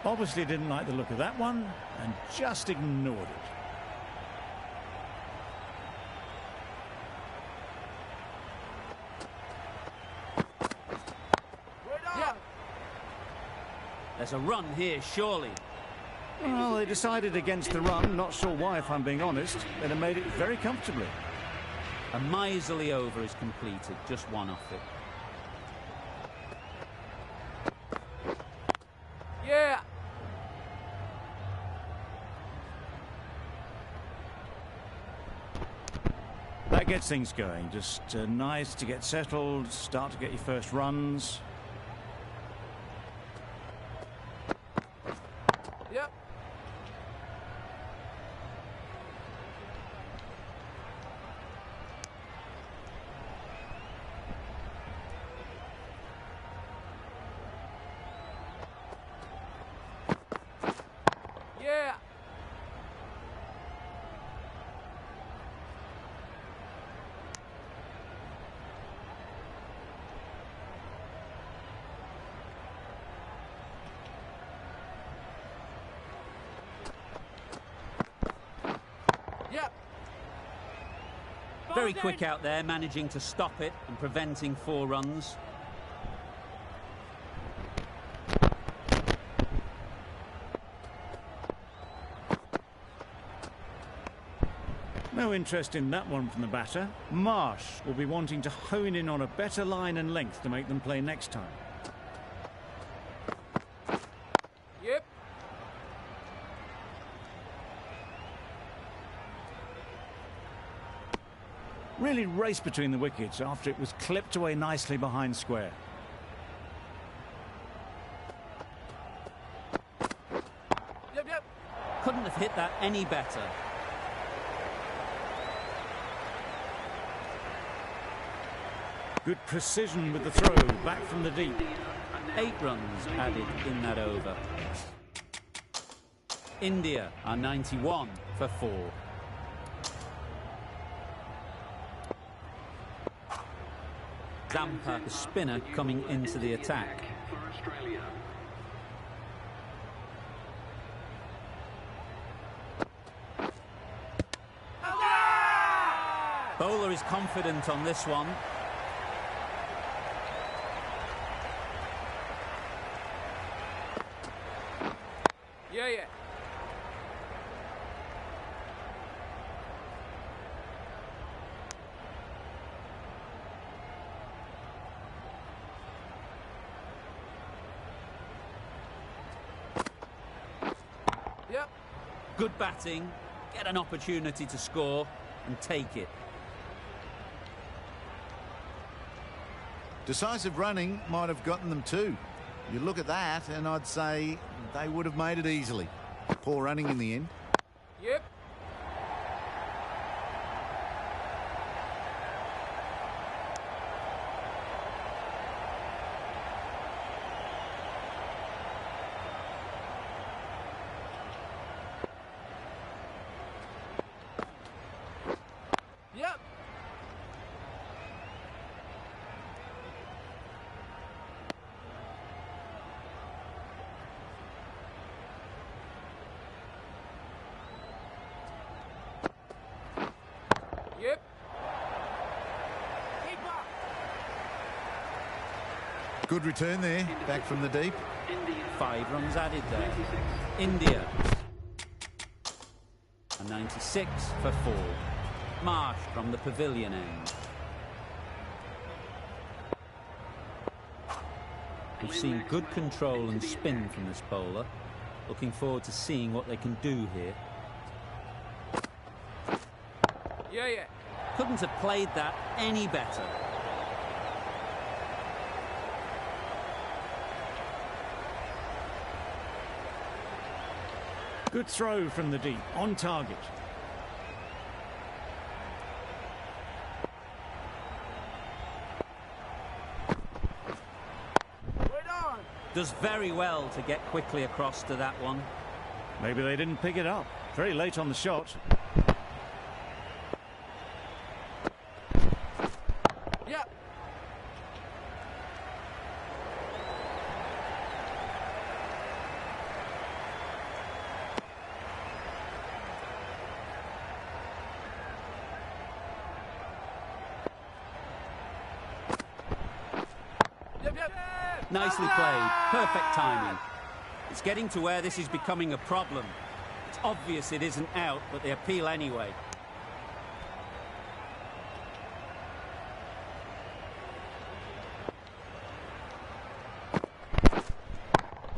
Speaker 2: Obviously didn't like the look of that one and just ignored it.
Speaker 3: Yeah.
Speaker 1: There's a run here, surely.
Speaker 2: Well, they decided against the run. Not sure why, if I'm being honest. They'd have made it very comfortably.
Speaker 1: A miserly over is completed, just one off it.
Speaker 3: Yeah.
Speaker 2: That gets things going. Just nice to get settled, start to get your first runs.
Speaker 3: Yep. Yeah. Yep.
Speaker 1: Very quick out there, managing to stop it and preventing 4 runs.
Speaker 2: No interest in that one from the batter. Marsh will be wanting to hone in on a better line and length to make them play next time.
Speaker 3: Yep.
Speaker 2: Really raced between the wickets after it was clipped away nicely behind square.
Speaker 3: Yep. Yep.
Speaker 1: Couldn't have hit that any better.
Speaker 2: Good precision with the throw, back from the deep.
Speaker 1: 8 runs added in that over. India are 91 for 4. Zampa, the spinner, coming into the attack. Bowler is confident on this one.
Speaker 3: Yeah. Yep.
Speaker 1: Good batting, get an opportunity to score and take it.
Speaker 5: Decisive running might have gotten them too. You look at that and I'd say they would have made it easily. Poor running in the end.
Speaker 3: Yep. Yep.
Speaker 5: Good return there, back from the deep.
Speaker 1: 5 runs added there. India. A 96 for 4. Marsh from the pavilion end. We've seen good control and spin from this bowler. Looking forward to seeing what they can do here.
Speaker 3: Yeah.
Speaker 1: Couldn't have played that any better.
Speaker 2: Good throw from the deep, on target.
Speaker 1: Does very well to get quickly across to that one.
Speaker 2: Maybe they didn't pick it up. Very late on the shot.
Speaker 3: Yeah.
Speaker 1: Nicely played. Perfect timing. It's getting to where this is becoming a problem. It's obvious it isn't out, but they appeal anyway.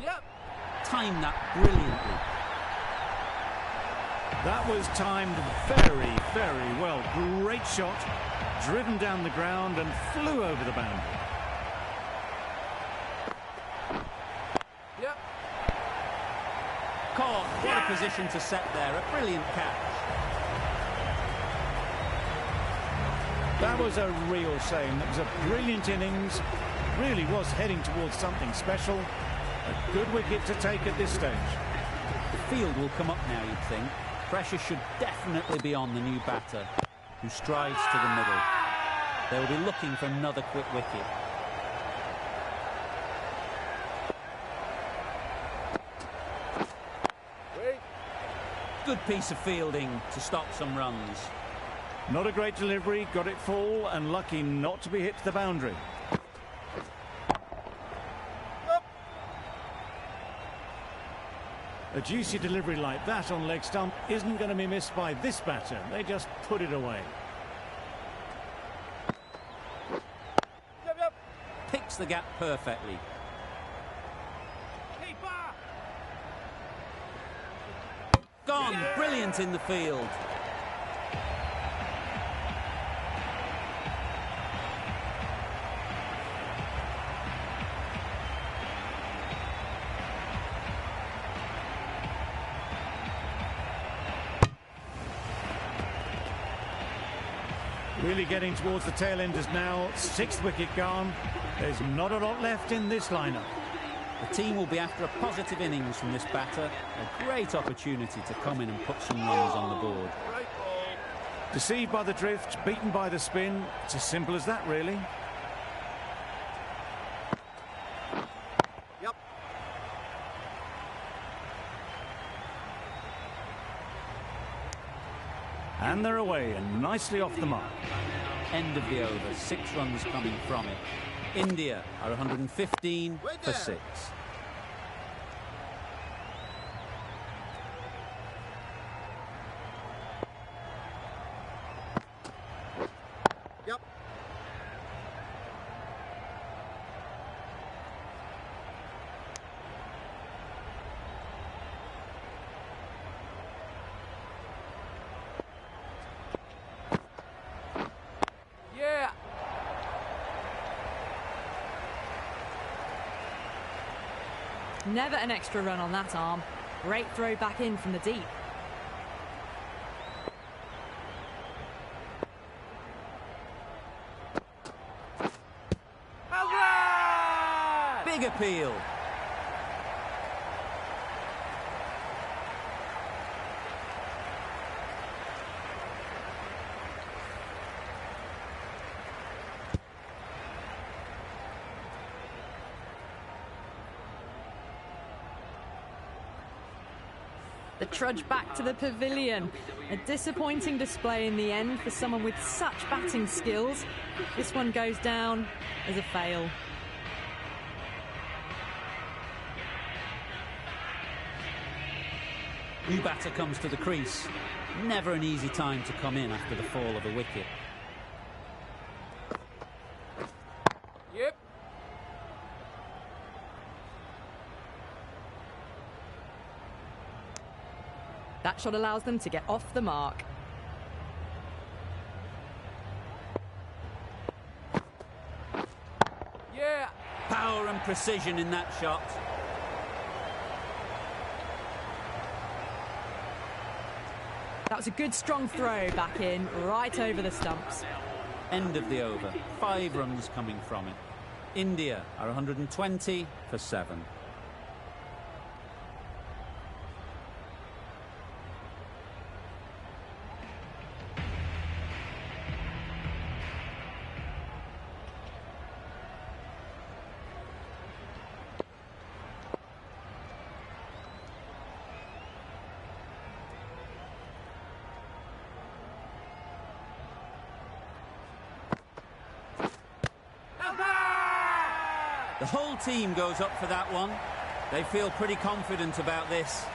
Speaker 3: Yep.
Speaker 1: Timed that brilliantly.
Speaker 2: That was timed very, very well. Great shot. Driven down the ground and flew over the boundary.
Speaker 1: Caught. What a position to set there. A brilliant catch.
Speaker 2: That was a real shame. That was a brilliant innings. Really was heading towards something special. A good wicket to take at this stage.
Speaker 1: The field will come up now, you'd think. Pressure should definitely be on the new batter, who strides to the middle. They'll be looking for another quick wicket. Good piece of fielding to stop some runs.
Speaker 2: Not a great delivery, got it full and lucky not to be hit to the boundary. A juicy delivery like that on leg stump isn't going to be missed by this batter. They just put it away.
Speaker 1: Picks the gap perfectly. Gone. Brilliant in the field.
Speaker 2: Really getting towards the tail enders now. 6th wicket gone. There's not a lot left in this lineup.
Speaker 1: The team will be after a positive innings from this batter. A great opportunity to come in and put some runs on the board.
Speaker 2: Deceived by the drift, beaten by the spin. It's as simple as that, really.
Speaker 3: Yep.
Speaker 2: And they're away and nicely off the mark.
Speaker 1: End of the over. 6 runs coming from it. India are 115 for 6.
Speaker 3: Yep. Yeah.
Speaker 4: Never an extra run on that arm. Great throw back in from the deep.
Speaker 1: Big appeal.
Speaker 4: The trudge back to the pavilion. A disappointing display in the end for someone with such batting skills. This one goes down as a fail.
Speaker 1: New batter comes to the crease. Never an easy time to come in after the fall of a wicket.
Speaker 3: Yep.
Speaker 4: That shot allows them to get off the mark.
Speaker 3: Yeah.
Speaker 1: Power and precision in that shot.
Speaker 4: That was a good strong throw back in, right over the stumps.
Speaker 1: End of the over. 5 runs coming from it. India are 120 for 7. The whole team goes up for that one. They feel pretty confident about this.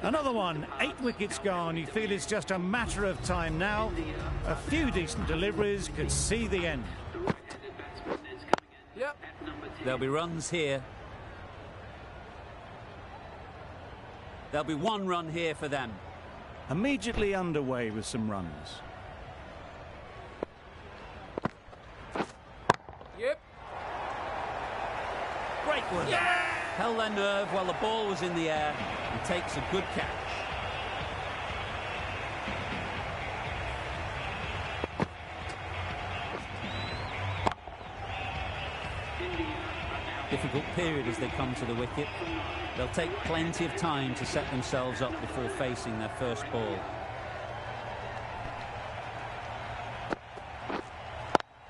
Speaker 2: Another one, 8 wickets gone. You feel it's just a matter of time now. A few decent deliveries could see the end.
Speaker 3: Yep.
Speaker 1: There'll be runs here. There'll be 1 run here for them.
Speaker 2: Immediately underway with some runs.
Speaker 3: Yep.
Speaker 1: Great work.
Speaker 3: Yeah!
Speaker 1: Held their nerve while the ball was in the air and takes a good catch. Difficult period as they come to the wicket. They'll take plenty of time to set themselves up before facing their first ball.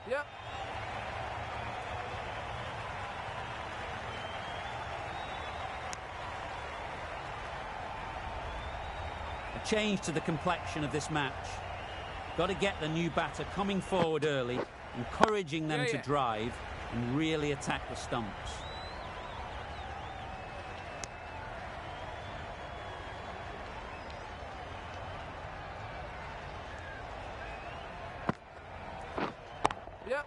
Speaker 3: Yep.
Speaker 1: A change to the complexion of this match. Got to get the new batter coming forward early, encouraging them to drive and really attack the stumps.
Speaker 3: Yep.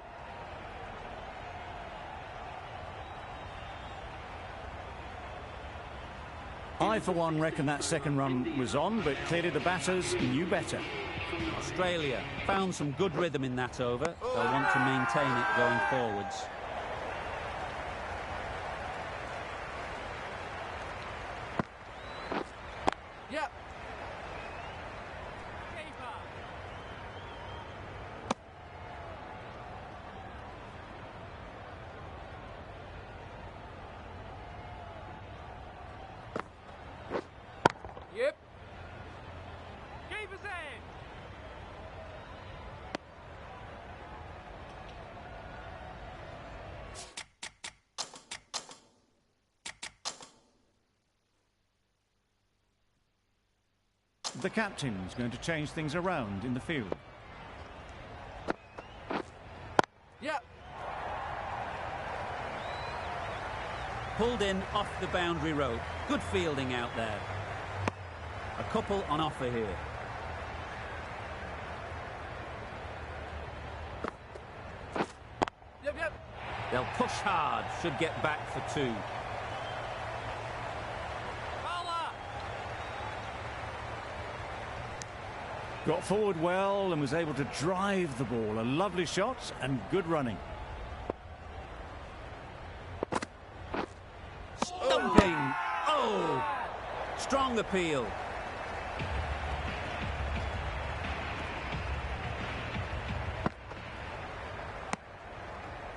Speaker 2: I, for one, reckon that second run was on, but clearly the batters knew better.
Speaker 1: Australia found some good rhythm in that over. They'll want to maintain it going forwards.
Speaker 3: Yep. Yep. Keeper's in.
Speaker 2: The captain's going to change things around in the field.
Speaker 3: Yep.
Speaker 1: Pulled in off the boundary rope. Good fielding out there. A couple on offer here.
Speaker 3: Yep, yep.
Speaker 1: They'll push hard. Should get back for 2.
Speaker 3: Bowler.
Speaker 2: Got forward well and was able to drive the ball. A lovely shot and good running.
Speaker 1: Stumping. Oh! Strong appeal.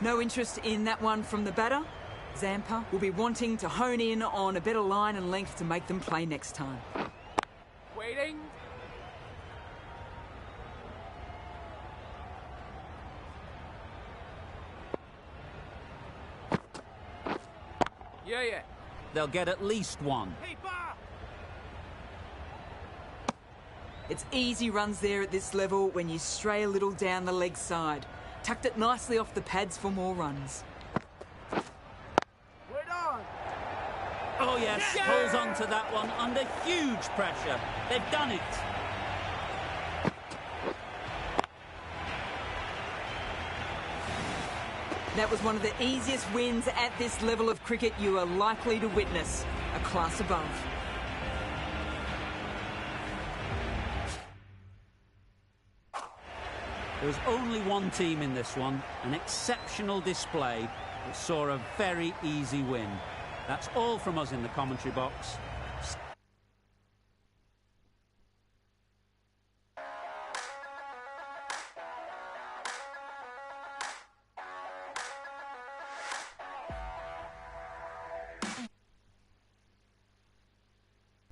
Speaker 6: No interest in that one from the batter. Zampa will be wanting to hone in on a better line and length to make them play next time.
Speaker 3: Waiting. Yeah, yeah.
Speaker 1: They'll get at least 1.
Speaker 3: Keeper.
Speaker 6: It's easy runs there at this level when you stray a little down the leg side. Tucked it nicely off the pads for more runs.
Speaker 1: Oh yes, holds on to that one under huge pressure. They've done it.
Speaker 6: That was one of the easiest wins at this level of cricket you are likely to witness. A class above.
Speaker 1: There was only one team in this one, an exceptional display that saw a very easy win. That's all from us in the commentary box.